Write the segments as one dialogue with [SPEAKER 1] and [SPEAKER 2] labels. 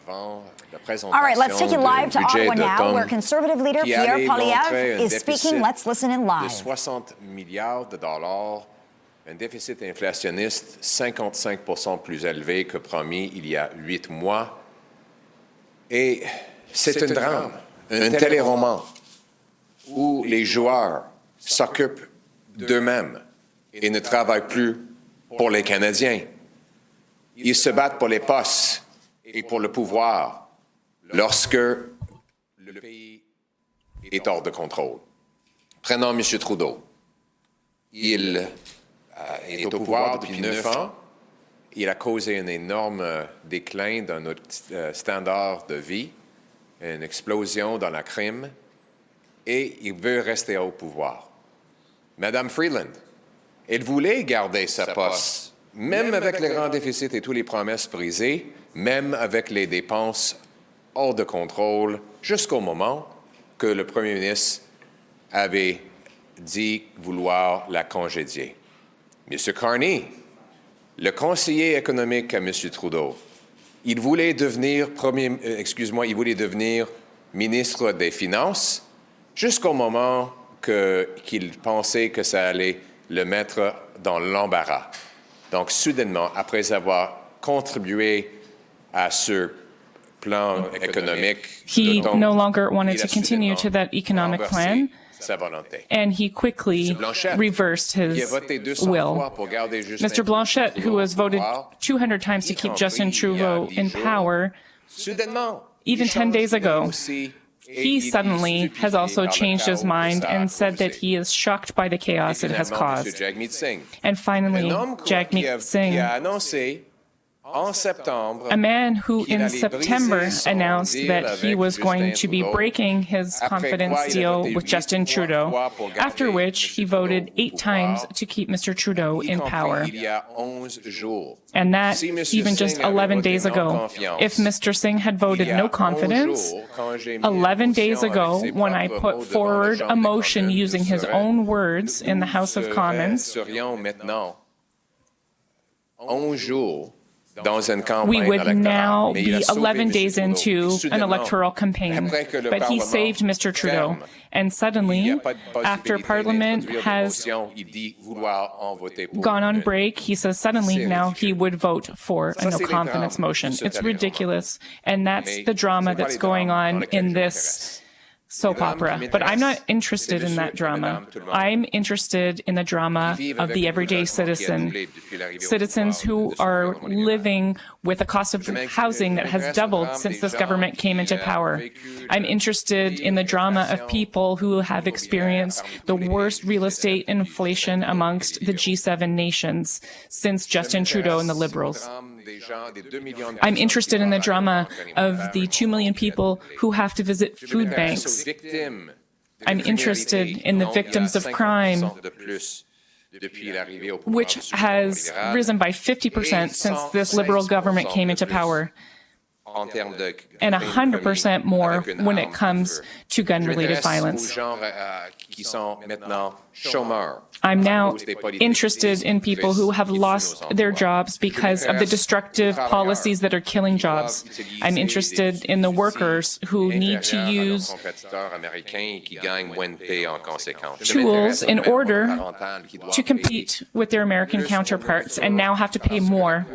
[SPEAKER 1] All right, let's take you live to Ottawa now, where Conservative leader Pierre Poilievre is speaking. Let's listen in live.
[SPEAKER 2] De 60 milliards de dollars, un déficit inflationniste 55% plus élevé que promis il y a 8 mois. Et c'est un drame, un téléroman où les joueurs s'occupent d'eux-mêmes et ne travaillent plus pour les Canadiens. Ils se battent pour les postes et pour le pouvoir lorsque le pays est hors de contrôle. Prenons M. Trudeau. Il est au pouvoir depuis 9 ans. Il a causé un énorme déclin dans notre standard de vie, une explosion dans la crime, et il veut rester au pouvoir. Madame Freeland, elle voulait garder sa poste, même avec les grands déficits et toutes les promesses brisées, même avec les dépenses hors de contrôle, jusqu'au moment que le premier ministre avait dit vouloir la congédier. M. Carney, le conseiller économique à M. Trudeau, il voulait devenir ministre des Finances jusqu'au moment qu'il pensait que ça allait le mettre dans l'embarras. Donc, soudainement, après avoir contribué à ce plan économique,
[SPEAKER 3] he no longer wanted to continue to that economic plan, and he quickly reversed his will. Mr. Blanchet, who has voted 200 times to keep Justin Trudeau in power, even 10 days ago, he suddenly has also changed his mind and said that he is shocked by the chaos it has caused. And finally, Jagmeet Singh, a man who in September announced that he was going to be breaking his confidence deal with Justin Trudeau, after which he voted 8 times to keep Mr. Trudeau in power. And that even just 11 days ago. If Mr. Singh had voted no confidence, 11 days ago, when I put forward a motion using his own words in the House of Commons, we would now be 11 days into an electoral campaign. But he saved Mr. Trudeau. And suddenly, after Parliament has gone on break, he says suddenly now he would vote for a no-confidence motion. It's ridiculous. And that's the drama that's going on in this soap opera. But I'm not interested in that drama. I'm interested in the drama of the everyday citizen, citizens who are living with a cost of housing that has doubled since this government came into power. I'm interested in the drama of people who have experienced the worst real estate inflation amongst the G7 nations since Justin Trudeau and the Liberals. I'm interested in the drama of the 2 million people who have to visit food banks. I'm interested in the victims of crime, which has risen by 50% since this Liberal government came into power, and 100% more when it comes to gun-related violence. I'm now interested in people who have lost their jobs because of the destructive policies that are killing jobs. I'm interested in the workers who need to use tools in order to compete with their American counterparts and now have to pay more.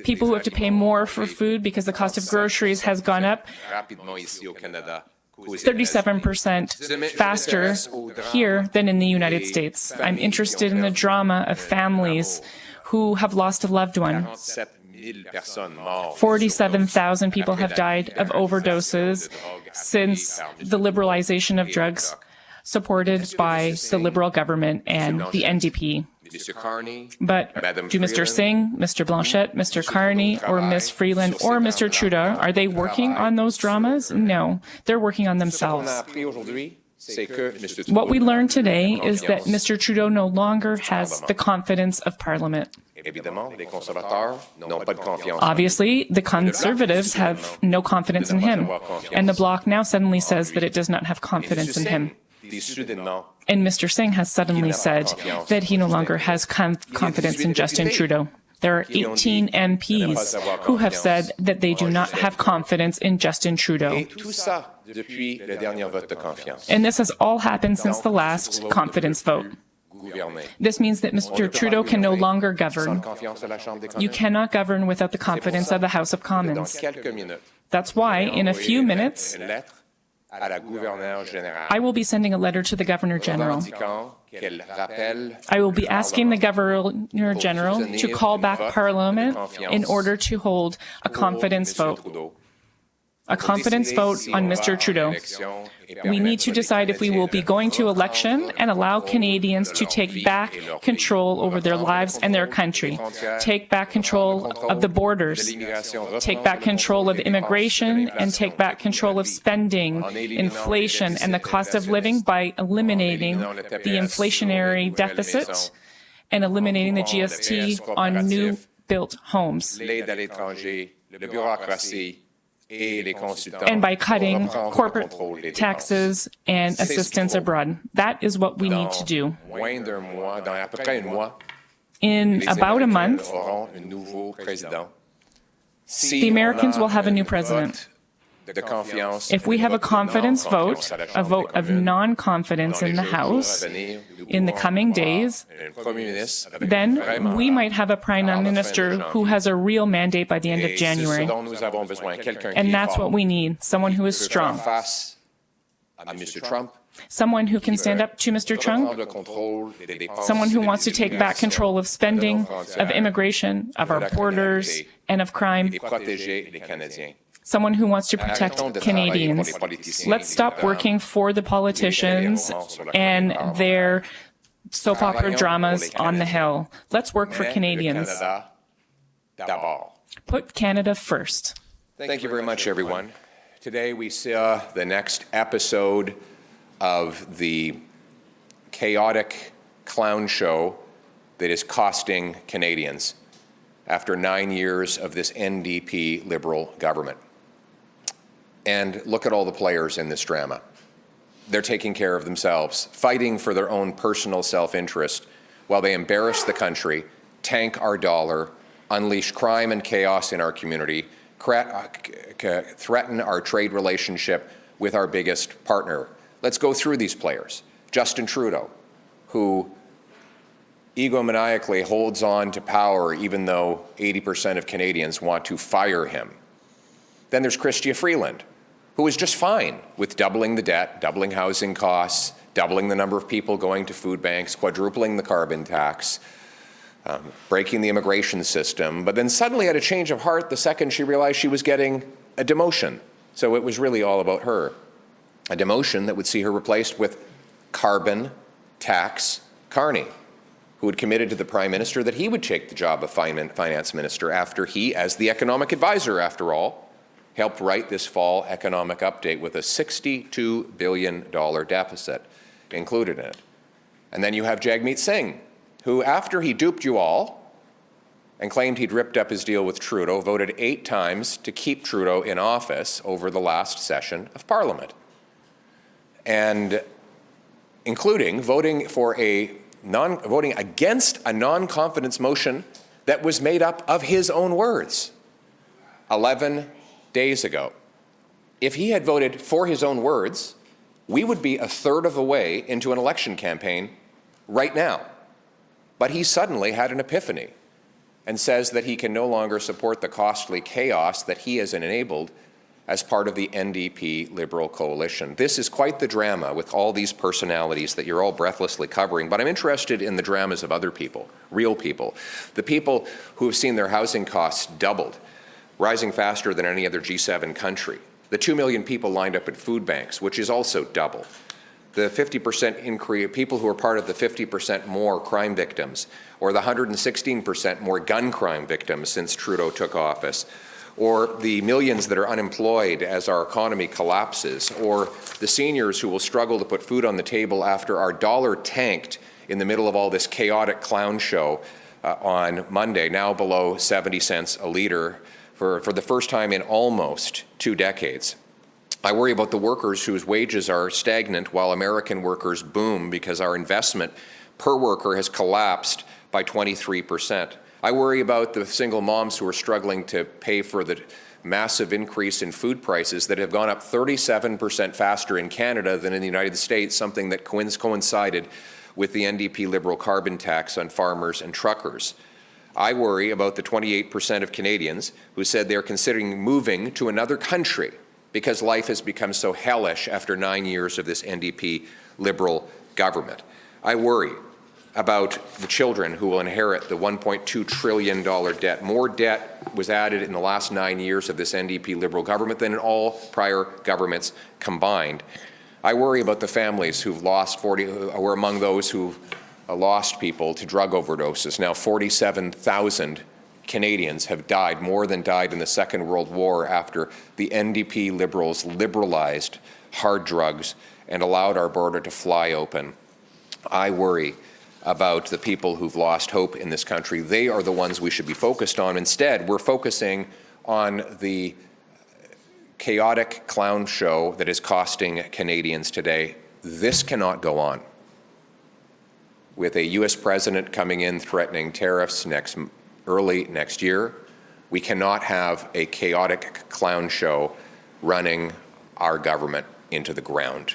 [SPEAKER 3] People who have to pay more for food because the cost of groceries has gone up 37% faster here than in the United States. I'm interested in the drama of families who have lost a loved one. 47,000 people have died of overdoses since the liberalization of drugs supported by the Liberal government and the NDP. But do Mr. Singh, Mr. Blanchet, Mr. Carney, or Ms. Freeland, or Mr. Trudeau, are they working on those dramas? No, they're working on themselves. What we learned today is that Mr. Trudeau no longer has the confidence of Parliament. Obviously, the Conservatives have no confidence in him, and the Bloc now suddenly says that it does not have confidence in him. And Mr. Singh has suddenly said that he no longer has confidence in Justin Trudeau. There are 18 MPs who have said that they do not have confidence in Justin Trudeau. And this has all happened since the last confidence vote. This means that Mr. Trudeau can no longer govern. You cannot govern without the confidence of the House of Commons. That's why, in a few minutes, I will be sending a letter to the Governor General. I will be asking the Governor General to call back Parliament in order to hold a confidence vote. A confidence vote on Mr. Trudeau. We need to decide if we will be going to election and allow Canadians to take back control over their lives and their country, take back control of the borders, take back control of immigration, and take back control of spending, inflation, and the cost of living by eliminating the inflationary deficit and eliminating the GST on new built homes, and by cutting corporate taxes and assistance abroad. That is what we need to do. In about a month, the Americans will have a new president. If we have a confidence vote, a vote of non-confidence in the House in the coming days, then we might have a Prime Minister who has a real mandate by the end of January. And that's what we need, someone who is strong. Someone who can stand up to Mr. Trump, someone who wants to take back control of spending, of immigration, of our borders, and of crime. Someone who wants to protect Canadians. Let's stop working for the politicians and their soap opera dramas on the Hill. Let's work for Canadians. Put Canada first.
[SPEAKER 2] Thank you very much, everyone. Today we saw the next episode of the chaotic clown show that is costing Canadians after 9 years of this NDP Liberal government. And look at all the players in this drama. They're taking care of themselves, fighting for their own personal self-interest while they embarrass the country, tank our dollar, unleash crime and chaos in our community, threaten our trade relationship with our biggest partner. Let's go through these players. Justin Trudeau, who egomaniacally holds on to power even though 80% of Canadians want to fire him. Then there's Chrystia Freeland, who is just fine with doubling the debt, doubling housing costs, doubling the number of people going to food banks, quadrupling the carbon tax, breaking the immigration system, but then suddenly had a change of heart the second she realized she was getting a demotion. So it was really all about her. A demotion that would see her replaced with carbon tax Carney, who had committed to the Prime Minister that he would take the job of Finance Minister after he, as the economic advisor after all, helped write this fall economic update with a $62 billion deficit included in it. And then you have Jagmeet Singh, who, after he duped you all and claimed he'd ripped up his deal with Trudeau, voted 8 times to keep Trudeau in office over the last session of Parliament, and including voting against a non-confidence motion that was made up of his own words 11 days ago. If he had voted for his own words, we would be a third of the way into an election campaign right now. But he suddenly had an epiphany and says that he can no longer support the costly chaos that he has enabled as part of the NDP Liberal coalition. This is quite the drama with all these personalities that you're all breathlessly covering, but I'm interested in the dramas of other people, real people, the people who have seen their housing costs doubled, rising faster than any other G7 country. The 2 million people lined up at food banks, which is also double. The 50% increase, people who are part of the 50% more crime victims, or the 116% more gun crime victims since Trudeau took office, or the millions that are unemployed as our economy collapses, or the seniors who will struggle to put food on the table after our dollar tanked in the middle of all this chaotic clown show on Monday, now below 70 cents a litre, for the first time in almost 2 decades. I worry about the workers whose wages are stagnant while American workers boom because our investment per worker has collapsed by 23%. I worry about the single moms who are struggling to pay for the massive increase in food prices that have gone up 37% faster in Canada than in the United States, something that coincided with the NDP Liberal carbon tax on farmers and truckers. I worry about the 28% of Canadians who said they're considering moving to another country because life has become so hellish after 9 years of this NDP Liberal government. I worry about the children who will inherit the $1.2 trillion debt. More debt was added in the last 9 years of this NDP Liberal government than in all prior governments combined. I worry about the families who've lost were among those who lost people to drug overdoses. Now 47,000 Canadians have died, more than died in the Second World War after the NDP Liberals liberalized hard drugs and allowed our border to fly open. I worry about the people who've lost hope in this country. They are the ones we should be focused on. Instead, we're focusing on the chaotic clown show that is costing Canadians today. This cannot go on. With a U.S. president coming in threatening tariffs early next year, we cannot have a chaotic clown show running our government into the ground.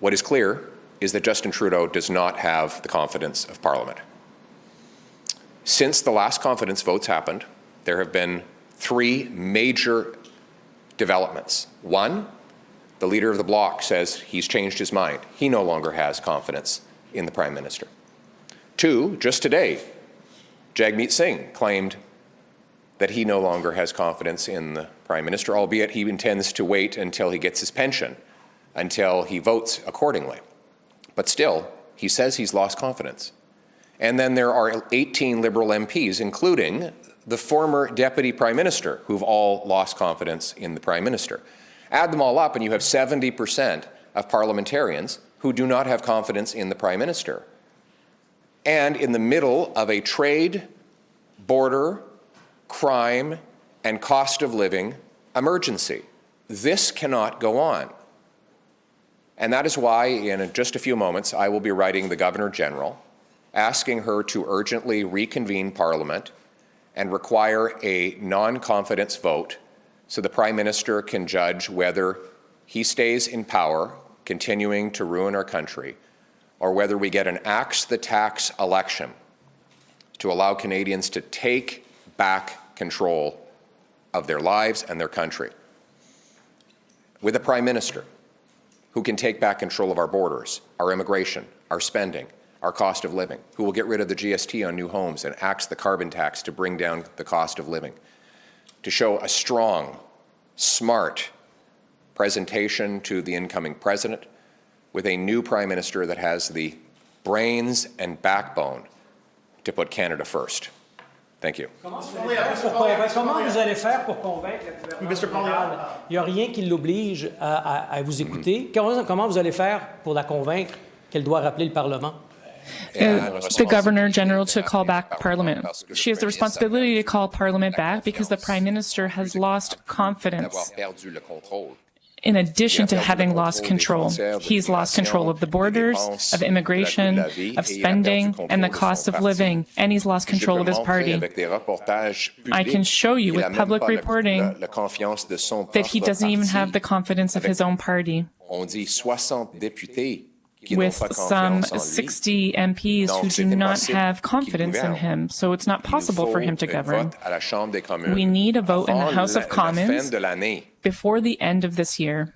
[SPEAKER 2] What is clear is that Justin Trudeau does not have the confidence of Parliament. Since the last confidence votes happened, there have been 3 major developments. 1, the leader of the Bloc says he's changed his mind. He no longer has confidence in the Prime Minister. 2, just today, Jagmeet Singh claimed that he no longer has confidence in the Prime Minister, albeit he intends to wait until he gets his pension, until he votes accordingly. But still, he says he's lost confidence. And then there are 18 Liberal MPs, including the former Deputy Prime Minister, who've all lost confidence in the Prime Minister. Add them all up and you have 70% of parliamentarians who do not have confidence in the Prime Minister. And in the middle of a trade, border, crime, and cost of living emergency. This cannot go on. And that is why, in just a few moments, I will be writing the Governor-General, asking her to urgently reconvene Parliament and require a non-confidence vote so the Prime Minister can judge whether he stays in power, continuing to ruin our country, or whether we get an axe the tax election to allow Canadians to take back control of their lives and their country. With a Prime Minister who can take back control of our borders, our immigration, our spending, our cost of living, who will get rid of the GST on new homes and axe the carbon tax to bring down the cost of living, to show a strong, smart presentation to the incoming president, with a new Prime Minister that has the brains and backbone to put Canada first. Thank you.
[SPEAKER 4] Comment vous allez faire pour convaincre le gouvernement? Il n'y a rien qui l'oblige à vous écouter. Comment vous allez faire pour la convaincre qu'elle doit rappeler le Parlement?
[SPEAKER 3] The Governor-General to call back Parliament. She has the responsibility to call Parliament back because the Prime Minister has lost confidence. In addition to having lost control, he's lost control of the borders, of immigration, of spending, and the cost of living, and he's lost control of his party. I can show you with public reporting that he doesn't even have the confidence of his own party, with some 60 MPs who do not have confidence in him, so it's not possible for him to govern. We need a vote in the House of Commons before the end of this year.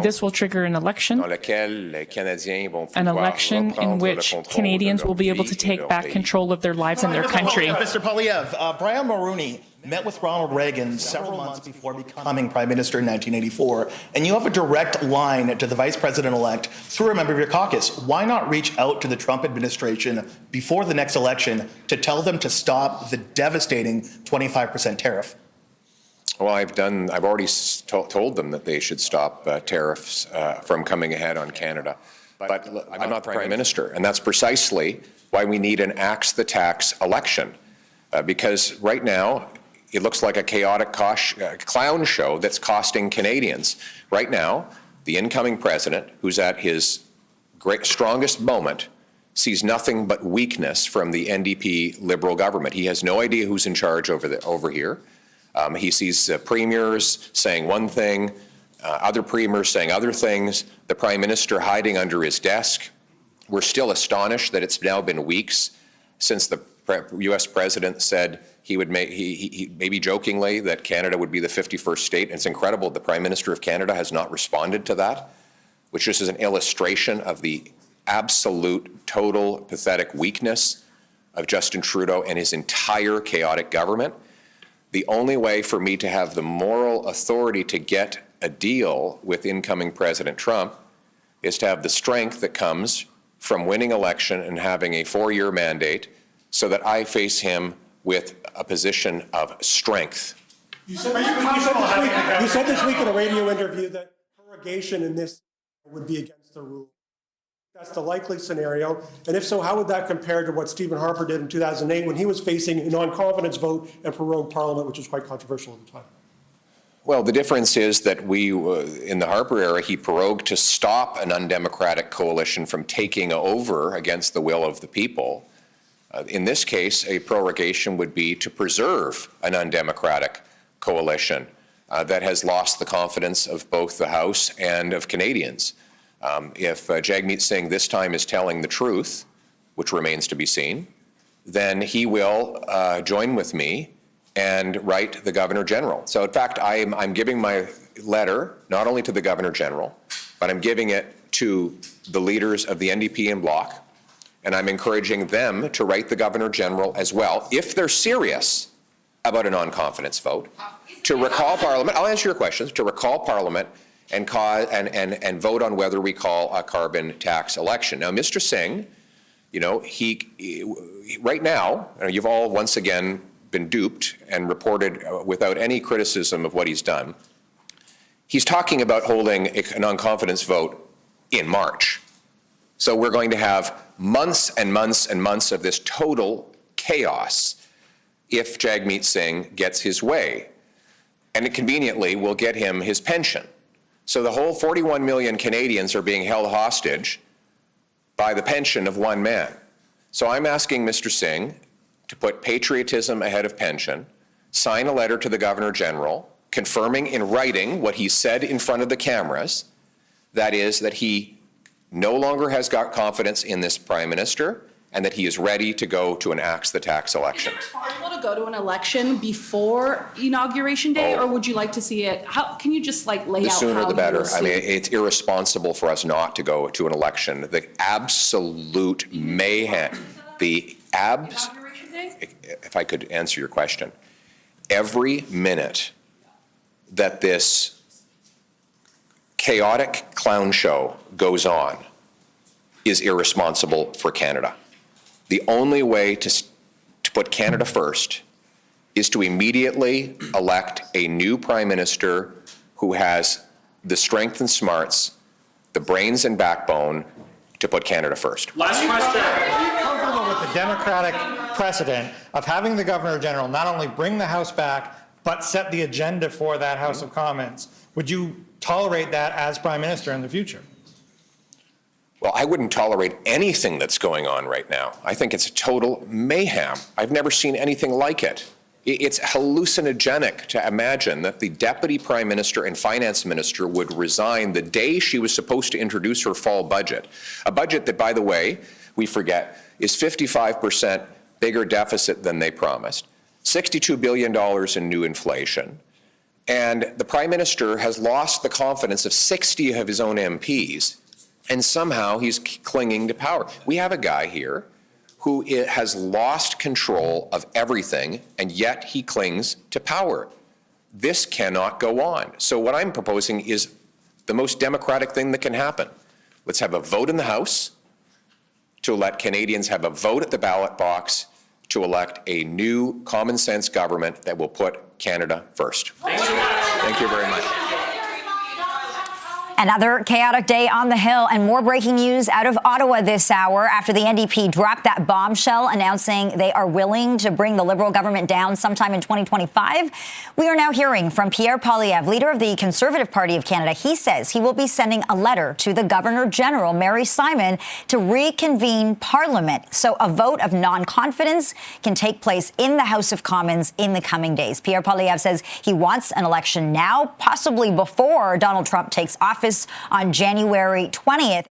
[SPEAKER 3] This will trigger an election in which Canadians will be able to take back control of their lives and their country.
[SPEAKER 5] Mr. Poilievre, Brian Mulroney met with Ronald Reagan several months before becoming Prime Minister in 1984, and you have a direct line to the Vice President-elect through a member of your caucus. Why not reach out to the Trump administration before the next election to tell them to stop the devastating 25% tariff?
[SPEAKER 2] Well, I've already told them that they should stop tariffs from coming ahead on Canada. But I'm not the Prime Minister, and that's precisely why we need an axe the tax election. Because right now, it looks like a chaotic clown show that's costing Canadians. Right now, the incoming president, who's at his strongest moment, sees nothing but weakness from the NDP Liberal government. He has no idea who's in charge over here. He sees premiers saying one thing, other premiers saying other things, the Prime Minister hiding under his desk. We're still astonished that it's now been weeks since the U.S. President said he would maybe jokingly that Canada would be the 51st state. And it's incredible the Prime Minister of Canada has not responded to that, which just is an illustration of the absolute, total, pathetic weakness of Justin Trudeau and his entire chaotic government. The only way for me to have the moral authority to get a deal with incoming President Trump is to have the strength that comes from winning election and having a 4-year mandate so that I face him with a position of strength.
[SPEAKER 6] You said this week in a radio interview that prorogation in this would be against the rule. That's the likely scenario. And if so, how would that compare to what Stephen Harper did in 2008 when he was facing a non-confidence vote and prorogued Parliament, which was quite controversial at the time?
[SPEAKER 2] Well, the difference is that in the Harper era, he prorogued to stop an undemocratic coalition from taking over against the will of the people. In this case, a prorogation would be to preserve an undemocratic coalition that has lost the confidence of both the House and of Canadians. If Jagmeet Singh this time is telling the truth, which remains to be seen, then he will join with me and write the Governor General. So in fact, I'm giving my letter not only to the Governor General, but I'm giving it to the leaders of the NDP and Bloc, and I'm encouraging them to write the Governor General as well, if they're serious about a non-confidence vote, to recall Parliament. I'll answer your questions. To recall Parliament and vote on whether we call a carbon tax election. Now, Mr. Singh, you know, he right now, you've all once again been duped and reported without any criticism of what he's done. He's talking about holding a non-confidence vote in March. So we're going to have months and months and months of this total chaos if Jagmeet Singh gets his way. And it conveniently will get him his pension. So the whole 41 million Canadians are being held hostage by the pension of one man. So I'm asking Mr. Singh to put patriotism ahead of pension, sign a letter to the Governor General, confirming in writing what he said in front of the cameras, that is, that he no longer has got confidence in this Prime Minister and that he is ready to go to an axe the tax election.
[SPEAKER 7] Is it possible to go to an election before Inauguration Day, or would you like to see it? How can you just like lay out
[SPEAKER 2] the sooner
[SPEAKER 7] how
[SPEAKER 2] the better.
[SPEAKER 7] you
[SPEAKER 2] I mean, it's irresponsible for us not to go to an election. The absolute mayhem,
[SPEAKER 7] Inauguration Day?
[SPEAKER 2] If I could answer your question, every minute that this chaotic clown show goes on is irresponsible for Canada. The only way to put Canada first is to immediately elect a new Prime Minister who has the strength and smarts, the brains and backbone to put Canada first.
[SPEAKER 8] Last question. Are you comfortable with the Democratic precedent of having the Governor General not only bring the House back, but set the agenda for that House of Commons? Would you tolerate that as Prime Minister in the future?
[SPEAKER 2] Well, I wouldn't tolerate anything that's going on right now. I think it's a total mayhem. I've never seen anything like it. It's hallucinogenic to imagine that the Deputy Prime Minister and Finance Minister would resign the day she was supposed to introduce her fall budget. A budget that, by the way, we forget, is 55% bigger deficit than they promised, $62 billion in new inflation, and the Prime Minister has lost the confidence of 60 of his own MPs, and somehow he's clinging to power. We have a guy here who has lost control of everything, and yet he clings to power. This cannot go on. So what I'm proposing is the most democratic thing that can happen. Let's have a vote in the House to let Canadians have a vote at the ballot box to elect a new common sense government that will put Canada first. Thank you very much.
[SPEAKER 1] Another chaotic day on the Hill, and more breaking news out of Ottawa this hour after the NDP dropped that bombshell announcing they are willing to bring the Liberal government down sometime in 2025. We are now hearing from Pierre Poilievre, leader of the Conservative Party of Canada. He says he will be sending a letter to the Governor-General, Mary Simon, to reconvene Parliament so a vote of non-confidence can take place in the House of Commons in the coming days. Pierre Poilievre says he wants an election now, possibly before Donald Trump takes office on January 20th.